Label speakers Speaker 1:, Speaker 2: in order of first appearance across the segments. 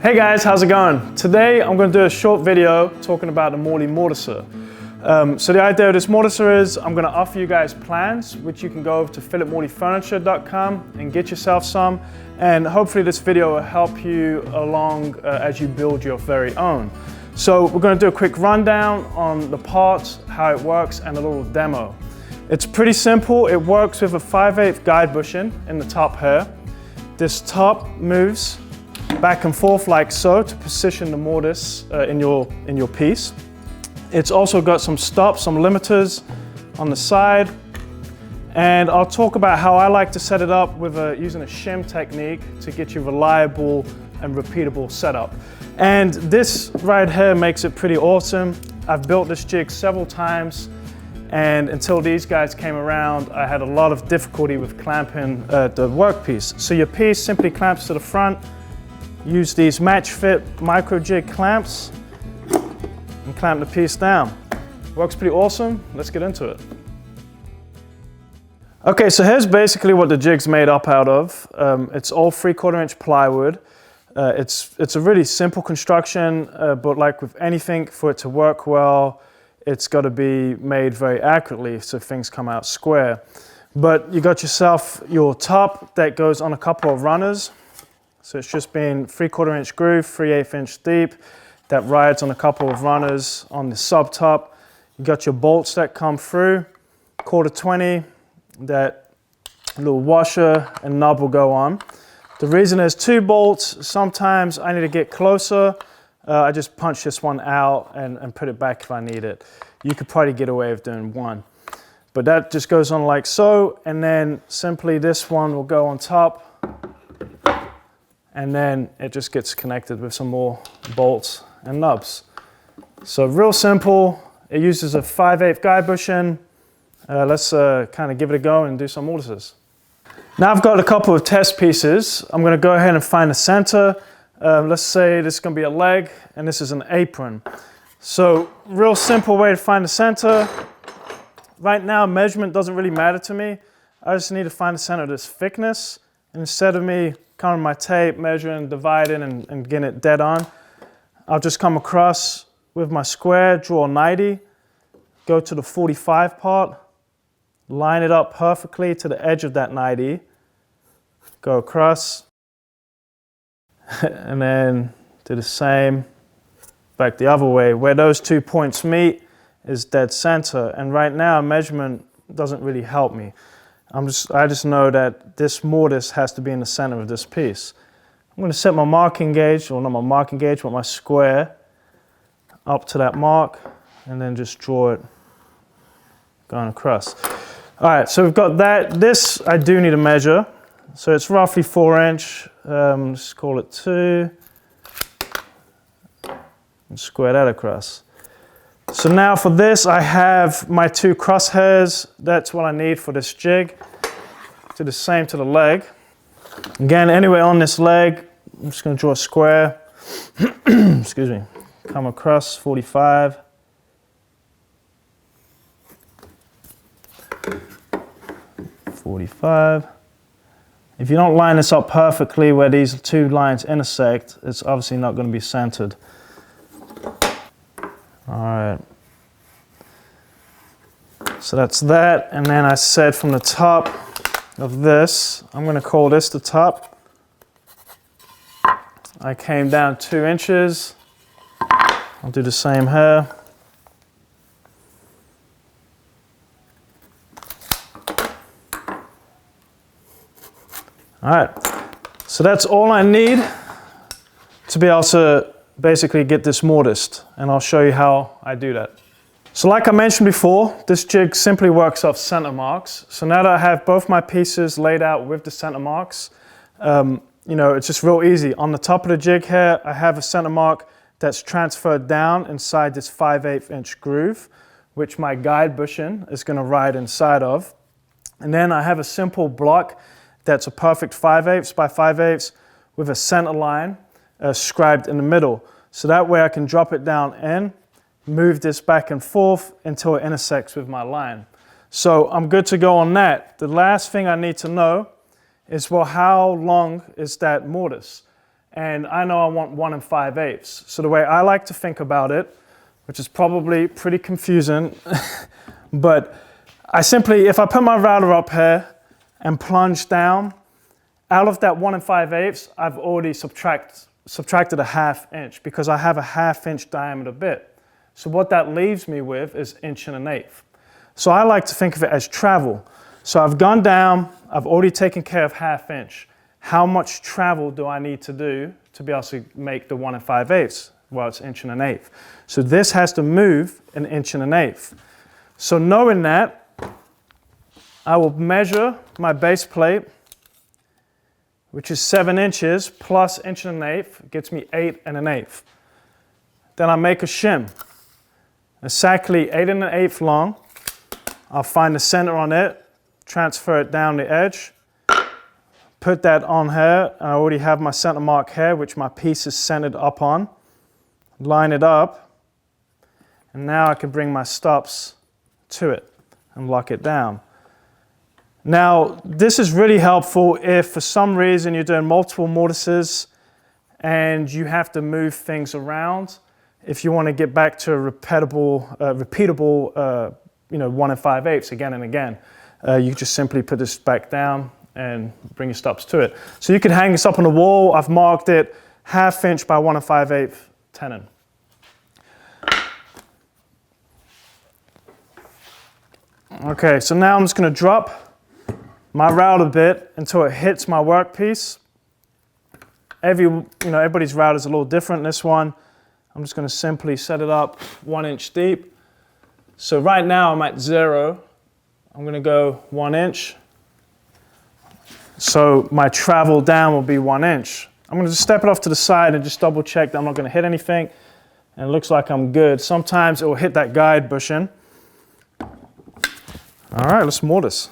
Speaker 1: Hey guys, how's it going? Today I'm going to do a short video talking about the Morley Mortiser. So the idea of this mortiser is I'm going to offer you guys plans, which you can go over to philipmorleyfurniture.com and get yourself some. And hopefully this video will help you along as you build your very own. So we're going to do a quick rundown on the parts, how it works, and a little demo. It's pretty simple. It works with a 5/8 guide bushing in the top here. This top moves back and forth like so to position the mortise in your piece. It's also got some stops, some limiters on the side, and I'll talk about how I like to set it up with using a shim technique to get you reliable and repeatable setup. And this right here makes it pretty awesome. I've built this jig several times, and until these guys came around, I had a lot of difficulty with clamping the workpiece. So your piece simply clamps to the front. Use these match fit micro jig clamps and clamp the piece down. Works pretty awesome. Let's get into it. Okay, so here's basically what the jig's made up out of. It's all 3/4 inch plywood. It's a really simple construction, but like with anything, for it to work well, it's got to be made very accurately so things come out square. But you got yourself your top that goes on a couple of runners. So it's just been 3/4 inch groove, 3/8 inch deep, that rides on a couple of runners on the sub top. You got your bolts that come through, 1/4 that little washer and nub will go on. The reason there's 2 bolts, sometimes I need to get closer. I just punch this one out and put it back if I need it. You could probably get away with doing 1. But that just goes on like so, and then simply this one will go on top. And then it just gets connected with some more bolts and nubs. So real simple. It uses a 5/8 guide bushing. Let's kind of give it a go and do some mortises. Now I've got a couple of test pieces. I'm going to go ahead and find the center. Let's say this is going to be a leg and this is an apron. So real simple way to find the center. Right now measurement doesn't really matter to me. I just need to find the center of this thickness. And instead of me coming my tape, measuring, dividing, and getting it dead on, I'll just come across with my square, draw a 90, go to the 45 part, line it up perfectly to the edge of that 90, go across, and then do the same back the other way. Where those 2 points meet is dead center, and right now measurement doesn't really help me. I just know that this mortise has to be in the center of this piece. I'm going to set my marking gauge, or not my marking gauge, but my square up to that mark, and then just draw it going across. All right, so we've got that. This I do need to measure. So it's roughly 4 inch. Let's call it 2. And square that across. So now for this, I have my 2 crosshairs. That's what I need for this jig. Do the same to the leg. Again, anywhere on this leg, I'm just going to draw a square. Excuse me. Come across 45. If you don't line this up perfectly where these 2 lines intersect, it's obviously not going to be centered. All right, so that's that, and then I said from the top of this, I'm going to call this the top. I came down 2 inches. I'll do the same here. All right, so that's all I need to be able to basically get this mortised, and I'll show you how I do that. So like I mentioned before, this jig simply works off center marks. So now that I have both my pieces laid out with the center marks, you know, it's just real easy. On the top of the jig here, I have a center mark that's transferred down inside this 5/8 inch groove, which my guide bushing is going to ride inside of. And then I have a simple block that's a perfect 5/8 by 5/8 with a center line scribed in the middle. So that way I can drop it down in, move this back and forth until it intersects with my line. So I'm good to go on that. The last thing I need to know is, well, how long is that mortise? and I know I want 1 5/8. So the way I like to think about it, which is probably pretty confusing, but I simply, if I put my router up here and plunge down, out of that 1 5/8, I've already subtracted a 1/2 inch because I have a 1/2 inch diameter bit. So what that leaves me with is 1 1/8. So I like to think of it as travel. So I've gone down, I've already taken care of 1/2 inch. How much travel do I need to do to be able to make the 1 5/8? Well, it's 1 1/8. So this has to move 1 1/8. So knowing that, I will measure my base plate, which is 7 inches plus 1 1/8, gets me 8 1/8. Then I make a shim, exactly 8 1/8 long. I'll find the center on it, transfer it down the edge, put that on here. I already have my center mark here, which my piece is centered up on. Line it up, and now I can bring my stops to it and lock it down. Now, this is really helpful if for some reason you're doing multiple mortises and you have to move things around. If you want to get back to a repeatable 1 5/8 again and again, you just simply put this back down and bring your stops to it. So you can hang this up on the wall. I've marked it 1/2 inch by 1 5/8 tenon. Okay, so now I'm just going to drop my router bit until it hits my workpiece. Everybody's router is a little different. This one, I'm just going to simply set it up 1 inch deep. So right now I'm at 0. I'm going to go 1 inch. So my travel down will be 1 inch. I'm going to just step it off to the side and just double check that I'm not going to hit anything. And it looks like I'm good. Sometimes it will hit that guide bushing. All right, let's mortise.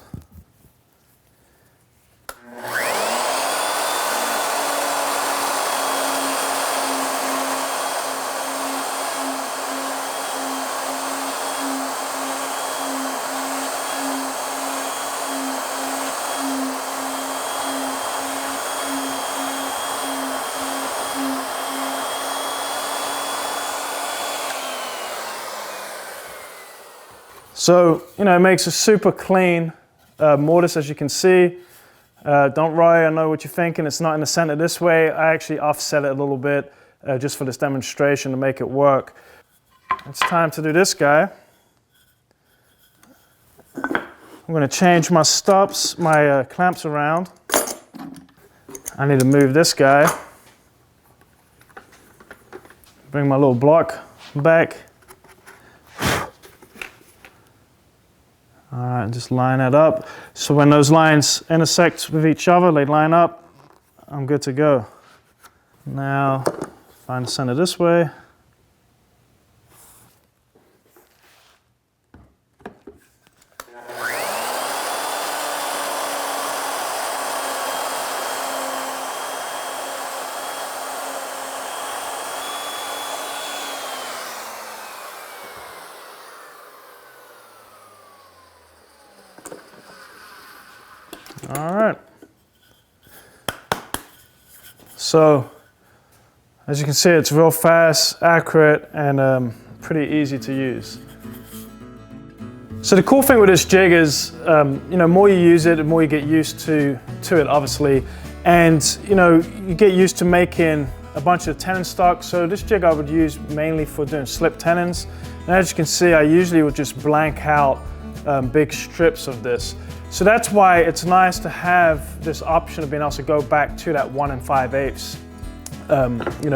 Speaker 1: So, it makes a super clean mortise, as you can see. Don't worry, I know what you're thinking. It's not in the center this way. I actually offset it a little bit just for this demonstration to make it work. It's time to do this guy. I'm going to change my stops, my clamps around. I need to move this guy. Bring my little block back. All right, and just line it up. So when those lines intersect with each other, they line up, I'm good to go. Now, find the center this way. All right. So, as you can see, it's real fast, accurate, and pretty easy to use. So the cool thing with this jig is, the more you use it, the more you get used to it, obviously. And, you get used to making a bunch of tenon stock. So this jig I would use mainly for doing slip tenons. And as you can see, I usually would just blank out big strips of this. So that's why it's nice to have this option of being able to go back to that 1 5/8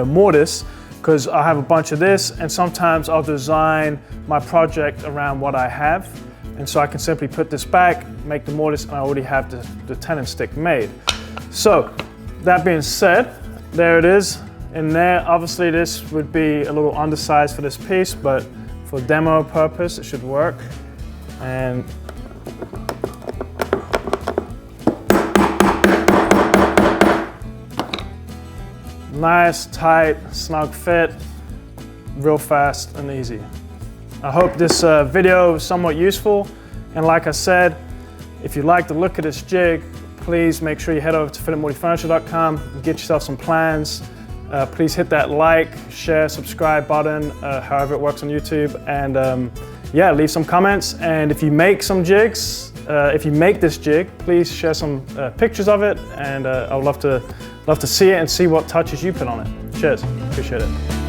Speaker 1: mortise, because I have a bunch of this, and sometimes I'll design my project around what I have, and so I can simply put this back, make the mortise, and I already have the tenon stick made. So that being said, there it is in there. Obviously this would be a little undersized for this piece, but for demo purpose it should work. And nice, tight, snug fit, real fast and easy. I hope this video was somewhat useful. And like I said, if you like the look of this jig, please make sure you head over to philipmorleyfurniture.com and get yourself some plans please hit that like, share, subscribe button, however it works on YouTube, and yeah, leave some comments. And if you make some jigs, if you make this jig, please share some pictures of it, and I would love to see it and see what touches you put on it. Cheers, appreciate it.